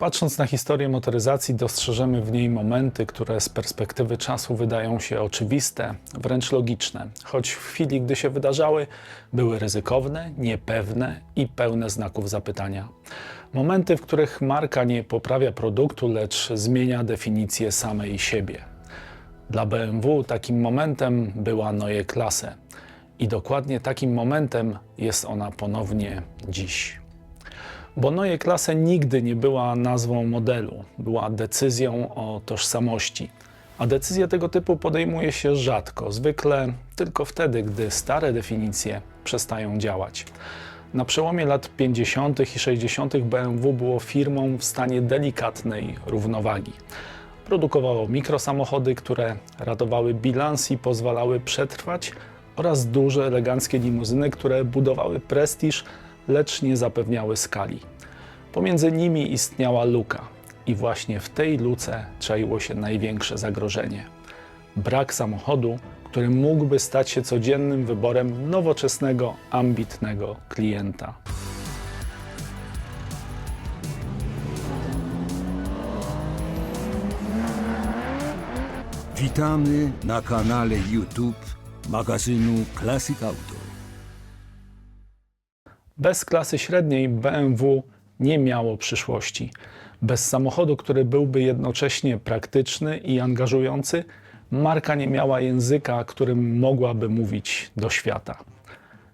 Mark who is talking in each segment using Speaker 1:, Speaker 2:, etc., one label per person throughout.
Speaker 1: Patrząc na historię motoryzacji, dostrzeżemy w niej momenty, które z perspektywy czasu wydają się oczywiste, wręcz logiczne, choć w chwili, gdy się wydarzały, były ryzykowne, niepewne i pełne znaków zapytania. Momenty, w których marka nie poprawia produktu, lecz zmienia definicję samej siebie. Dla BMW takim momentem była Neue Klasse i dokładnie takim momentem jest ona ponownie dziś. Bo Neue Klasse nigdy nie była nazwą modelu, była decyzją o tożsamości. A decyzje tego typu podejmuje się rzadko, zwykle tylko wtedy, gdy stare definicje przestają działać. Na przełomie lat 50. i 60. BMW było firmą w stanie delikatnej równowagi. Produkowało mikrosamochody, które ratowały bilans i pozwalały przetrwać, oraz duże, eleganckie limuzyny, które budowały prestiż, lecz nie zapewniały skali. Pomiędzy nimi istniała luka i właśnie w tej luce czaiło się największe zagrożenie. Brak samochodu, który mógłby stać się codziennym wyborem nowoczesnego, ambitnego klienta.
Speaker 2: Witamy na kanale YouTube magazynu Classic Auto.
Speaker 1: Bez klasy średniej BMW nie miało przyszłości. Bez samochodu, który byłby jednocześnie praktyczny i angażujący, marka nie miała języka, którym mogłaby mówić do świata.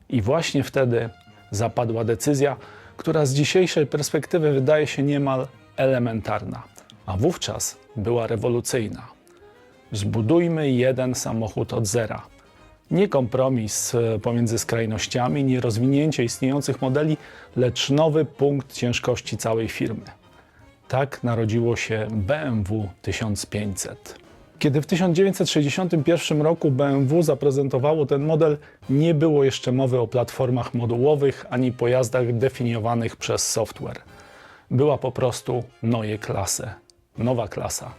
Speaker 1: I właśnie wtedy zapadła decyzja, która z dzisiejszej perspektywy wydaje się niemal elementarna, a wówczas była rewolucyjna. Zbudujmy jeden samochód od zera. Nie kompromis pomiędzy skrajnościami, nie rozwinięcie istniejących modeli, lecz nowy punkt ciężkości całej firmy. Tak narodziło się BMW 1500. Kiedy w 1961 roku BMW zaprezentowało ten model, nie było jeszcze mowy o platformach modułowych ani pojazdach definiowanych przez software. Była po prostu Neue Klasse, nowa klasa.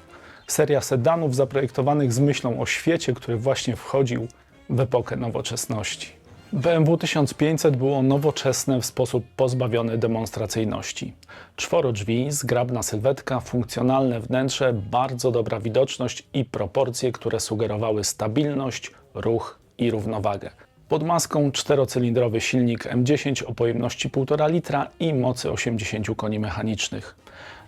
Speaker 1: Seria sedanów zaprojektowanych z myślą o świecie, który właśnie wchodził w epokę nowoczesności. BMW 1500 było nowoczesne w sposób pozbawiony demonstracyjności. Czworodrzwi, zgrabna sylwetka, funkcjonalne wnętrze, bardzo dobra widoczność i proporcje, które sugerowały stabilność, ruch i równowagę. Pod maską czterocylindrowy silnik M10 o pojemności 1,5 litra i mocy 80 koni mechanicznych.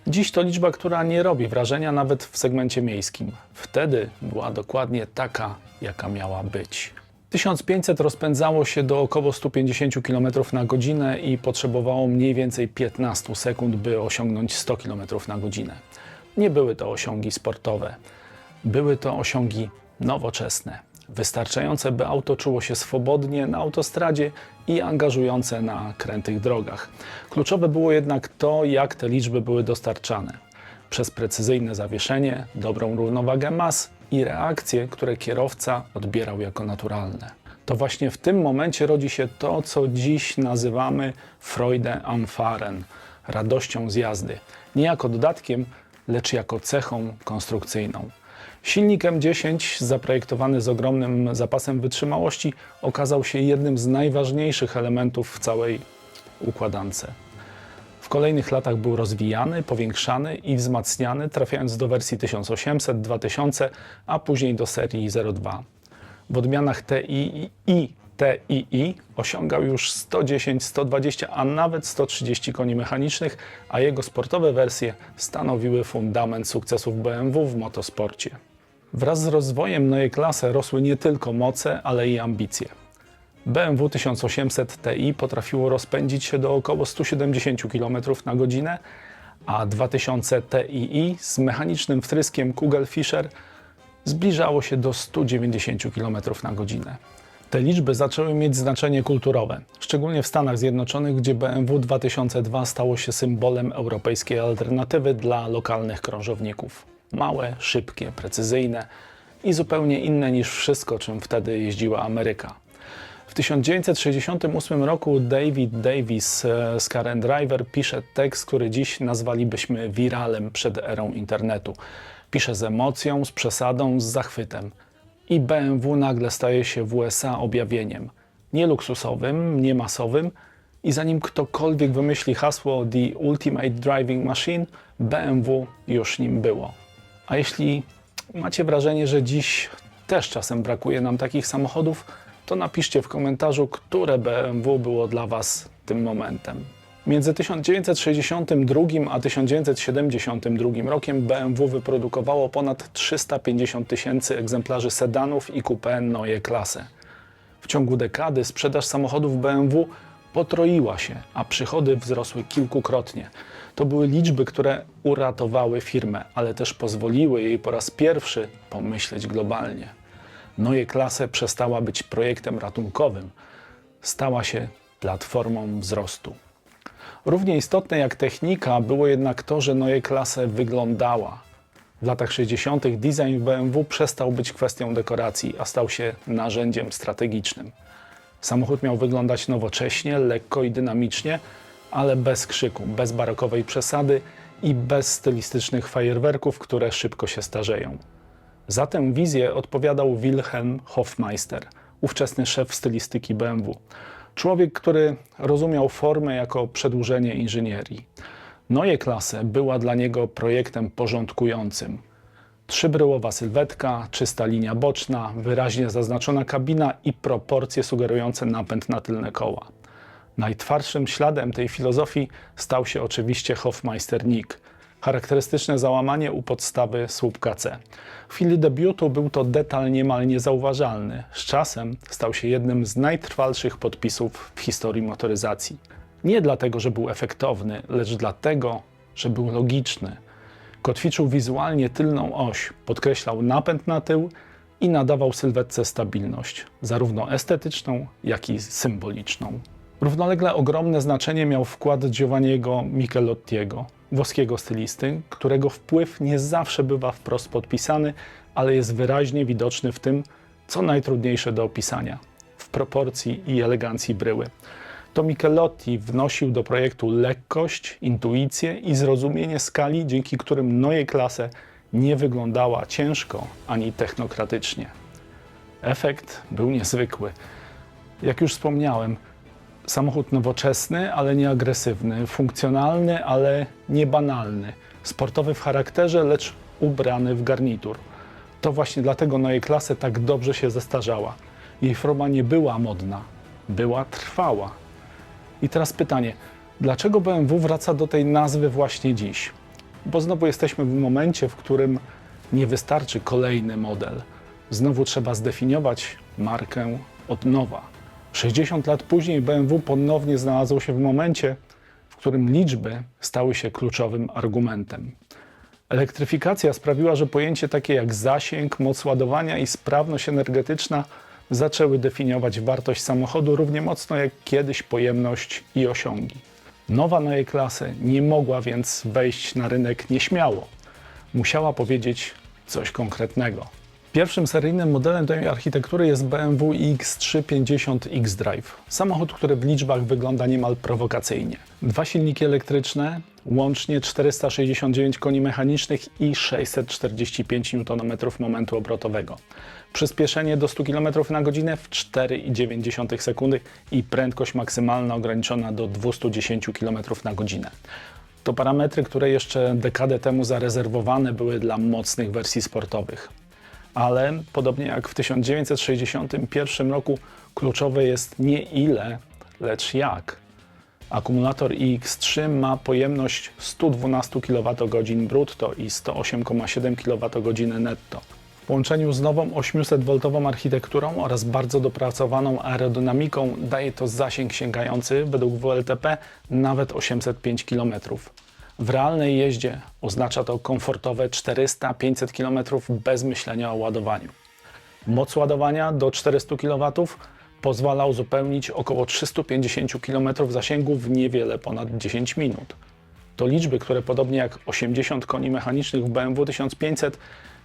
Speaker 1: Dziś to liczba, która nie robi wrażenia nawet w segmencie miejskim. Wtedy była dokładnie taka, jaka miała być. 1500 rozpędzało się do około 150 km na godzinę i potrzebowało mniej więcej 15 sekund, by osiągnąć 100 km na godzinę. Nie były to osiągi sportowe. Były to osiągi nowoczesne, wystarczające, by auto czuło się swobodnie na autostradzie i angażujące na krętych drogach. Kluczowe było jednak to, jak te liczby były dostarczane. Przez precyzyjne zawieszenie, dobrą równowagę mas i reakcje, które kierowca odbierał jako naturalne. To właśnie w tym momencie rodzi się to, co dziś nazywamy Freude am Fahren, radością z jazdy. Nie jako dodatkiem, lecz jako cechą konstrukcyjną. Silnik M10, zaprojektowany z ogromnym zapasem wytrzymałości, okazał się jednym z najważniejszych elementów w całej układance. W kolejnych latach był rozwijany, powiększany i wzmacniany, trafiając do wersji 1800, 2000, a później do serii 02. W odmianach TI i TII osiągał już 110, 120, a nawet 130 koni mechanicznych, a jego sportowe wersje stanowiły fundament sukcesów BMW w motosporcie. Wraz z rozwojem Neue Klasse rosły nie tylko moce, ale i ambicje. BMW 1800 Ti potrafiło rozpędzić się do około 170 km na godzinę, a 2000 Tii z mechanicznym wtryskiem Kugelfischer zbliżało się do 190 km na godzinę. Te liczby zaczęły mieć znaczenie kulturowe, szczególnie w Stanach Zjednoczonych, gdzie BMW 2002 stało się symbolem europejskiej alternatywy dla lokalnych krążowników. Małe, szybkie, precyzyjne i zupełnie inne niż wszystko, czym wtedy jeździła Ameryka. W 1968 roku David Davis z Car & Driver pisze tekst, który dziś nazwalibyśmy wiralem przed erą internetu. Pisze z emocją, z przesadą, z zachwytem. I BMW nagle staje się w USA objawieniem. Nie luksusowym, nie masowym, i zanim ktokolwiek wymyśli hasło The Ultimate Driving Machine, BMW już nim było. A jeśli macie wrażenie, że dziś też czasem brakuje nam takich samochodów, to napiszcie w komentarzu, które BMW było dla Was tym momentem. Między 1962 a 1972 rokiem BMW wyprodukowało ponad 350 000 egzemplarzy sedanów i coupé Neue Klasse. W ciągu dekady sprzedaż samochodów BMW potroiła się, a przychody wzrosły kilkukrotnie. To były liczby, które uratowały firmę, ale też pozwoliły jej po raz pierwszy pomyśleć globalnie. Neue Klasse przestała być projektem ratunkowym, stała się platformą wzrostu. Równie istotne jak technika było jednak to, że Neue Klasse wyglądała. W latach 60. design BMW przestał być kwestią dekoracji, a stał się narzędziem strategicznym. Samochód miał wyglądać nowocześnie, lekko i dynamicznie, ale bez krzyku, bez barokowej przesady i bez stylistycznych fajerwerków, które szybko się starzeją. Za tę wizję odpowiadał Wilhelm Hofmeister, ówczesny szef stylistyki BMW. Człowiek, który rozumiał formę jako przedłużenie inżynierii. Neue Klasse była dla niego projektem porządkującym. Trzybryłowa sylwetka, czysta linia boczna, wyraźnie zaznaczona kabina i proporcje sugerujące napęd na tylne koła. Najtwardszym śladem tej filozofii stał się oczywiście Hofmeister Nick, charakterystyczne załamanie u podstawy słupka C. W chwili debiutu był to detal niemal niezauważalny. Z czasem stał się jednym z najtrwalszych podpisów w historii motoryzacji. Nie dlatego, że był efektowny, lecz dlatego, że był logiczny. Kotwiczył wizualnie tylną oś, podkreślał napęd na tył i nadawał sylwetce stabilność, zarówno estetyczną, jak i symboliczną. Równolegle ogromne znaczenie miał wkład Giovanniego Michelottiego, włoskiego stylisty, którego wpływ nie zawsze bywa wprost podpisany, ale jest wyraźnie widoczny w tym, co najtrudniejsze do opisania – w proporcji i elegancji bryły. To Michelotti wnosił do projektu lekkość, intuicję i zrozumienie skali, dzięki którym Neue Klasse nie wyglądała ciężko ani technokratycznie. Efekt był niezwykły. Jak już wspomniałem, samochód nowoczesny, ale nie agresywny, funkcjonalny, ale nie banalny, sportowy w charakterze, lecz ubrany w garnitur. To właśnie dlatego Neue Klasse tak dobrze się zestarzała. Jej forma nie była modna, była trwała. I teraz pytanie, dlaczego BMW wraca do tej nazwy właśnie dziś? Bo znowu jesteśmy w momencie, w którym nie wystarczy kolejny model. Znowu trzeba zdefiniować markę od nowa. 60 lat później BMW ponownie znalazło się w momencie, w którym liczby stały się kluczowym argumentem. Elektryfikacja sprawiła, że pojęcie takie jak zasięg, moc ładowania i sprawność energetyczna zaczęły definiować wartość samochodu równie mocno jak kiedyś pojemność i osiągi. Nowa Neue Klasse nie mogła więc wejść na rynek nieśmiało. Musiała powiedzieć coś konkretnego. Pierwszym seryjnym modelem tej architektury jest BMW iX3 50 xDrive. Samochód, który w liczbach wygląda niemal prowokacyjnie. Dwa silniki elektryczne, łącznie 469 koni mechanicznych i 645 Nm momentu obrotowego. Przyspieszenie do 100 km na godzinę w 4,9 sekundy i prędkość maksymalna ograniczona do 210 km na godzinę. To parametry, które jeszcze dekadę temu zarezerwowane były dla mocnych wersji sportowych. Ale podobnie jak w 1961 roku kluczowe jest nie ile, lecz jak. Akumulator iX3 ma pojemność 112 kWh brutto i 108,7 kWh netto. W połączeniu z nową 800V architekturą oraz bardzo dopracowaną aerodynamiką daje to zasięg sięgający według WLTP nawet 805 km. W realnej jeździe oznacza to komfortowe 400-500 km bez myślenia o ładowaniu. Moc ładowania do 400 kW pozwala uzupełnić około 350 km zasięgu w niewiele ponad 10 minut. To liczby, które podobnie jak 80 koni mechanicznych w BMW 1500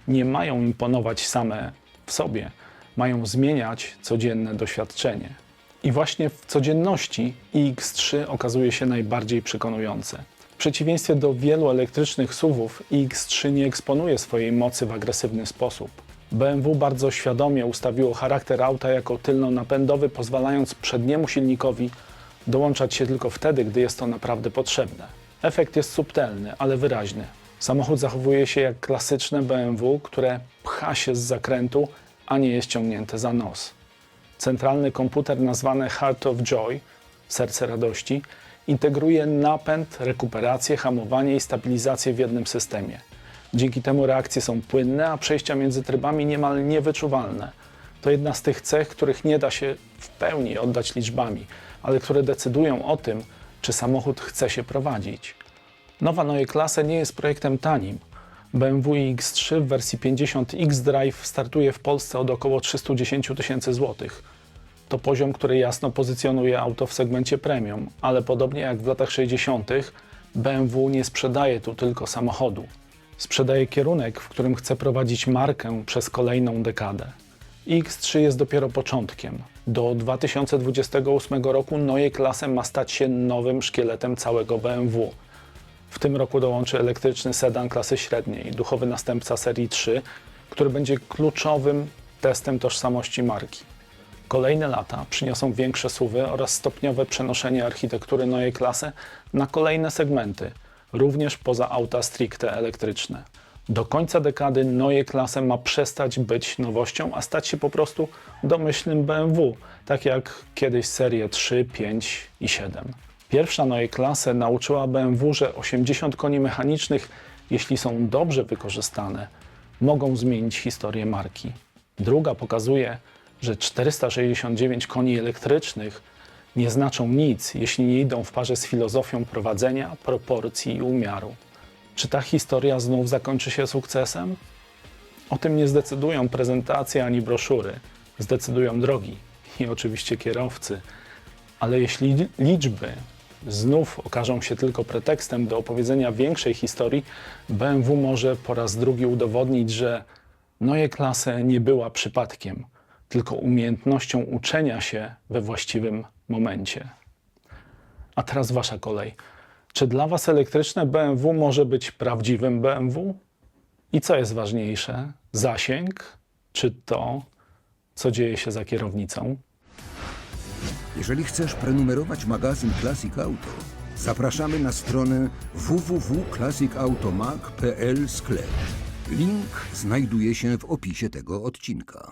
Speaker 1: nie mają imponować same w sobie, mają zmieniać codzienne doświadczenie. I właśnie w codzienności iX3 okazuje się najbardziej przekonujące. W przeciwieństwie do wielu elektrycznych SUV-ów, iX3 nie eksponuje swojej mocy w agresywny sposób. BMW bardzo świadomie ustawiło charakter auta jako tylno-napędowy, pozwalając przedniemu silnikowi Dołączać się tylko wtedy, gdy jest to naprawdę potrzebne. Efekt jest subtelny, ale wyraźny. Samochód zachowuje się jak klasyczne BMW, które pcha się z zakrętu, a nie jest ciągnięte za nos. Centralny komputer nazwany Heart of Joy, serce radości, integruje napęd, rekuperację, hamowanie i stabilizację w jednym systemie. Dzięki temu reakcje są płynne, a przejścia między trybami niemal niewyczuwalne. To jedna z tych cech, których nie da się w pełni oddać liczbami, ale które decydują o tym, czy samochód chce się prowadzić. Nowa Neue Klasse nie jest projektem tanim. BMW iX3 w wersji 50 xDrive startuje w Polsce od około 310 000 złotych. To poziom, który jasno pozycjonuje auto w segmencie premium, ale podobnie jak w latach 60. BMW nie sprzedaje tu tylko samochodu. Sprzedaje kierunek, w którym chce prowadzić markę przez kolejną dekadę. X3 jest dopiero początkiem. Do 2028 roku Neue Klasse ma stać się nowym szkieletem całego BMW. W tym roku dołączy elektryczny sedan klasy średniej, duchowy następca serii 3, który będzie kluczowym testem tożsamości marki. Kolejne lata przyniosą większe SUV-y oraz stopniowe przenoszenie architektury Neue Klasse na kolejne segmenty, również poza auta stricte elektryczne. Do końca dekady Neue Klasse ma przestać być nowością, a stać się po prostu domyślnym BMW, tak jak kiedyś serie 3, 5 i 7. Pierwsza Neue Klasse nauczyła BMW, że 80 koni mechanicznych, jeśli są dobrze wykorzystane, mogą zmienić historię marki. Druga pokazuje, że 469 koni elektrycznych nie znaczą nic, jeśli nie idą w parze z filozofią prowadzenia, proporcji i umiaru. Czy ta historia znów zakończy się sukcesem? O tym nie zdecydują prezentacje ani broszury. Zdecydują drogi i oczywiście kierowcy. Ale jeśli liczby znów okażą się tylko pretekstem do opowiedzenia większej historii, BMW może po raz drugi udowodnić, że Neue Klasse nie była przypadkiem, tylko umiejętnością uczenia się we właściwym momencie. A teraz wasza kolej. Czy dla was elektryczne BMW może być prawdziwym BMW? I co jest ważniejsze? Zasięg, czy to, co dzieje się za kierownicą?
Speaker 2: Jeżeli chcesz prenumerować magazyn Classic Auto, zapraszamy na stronę www.classicautomag.pl/sklep. Link znajduje się w opisie tego odcinka.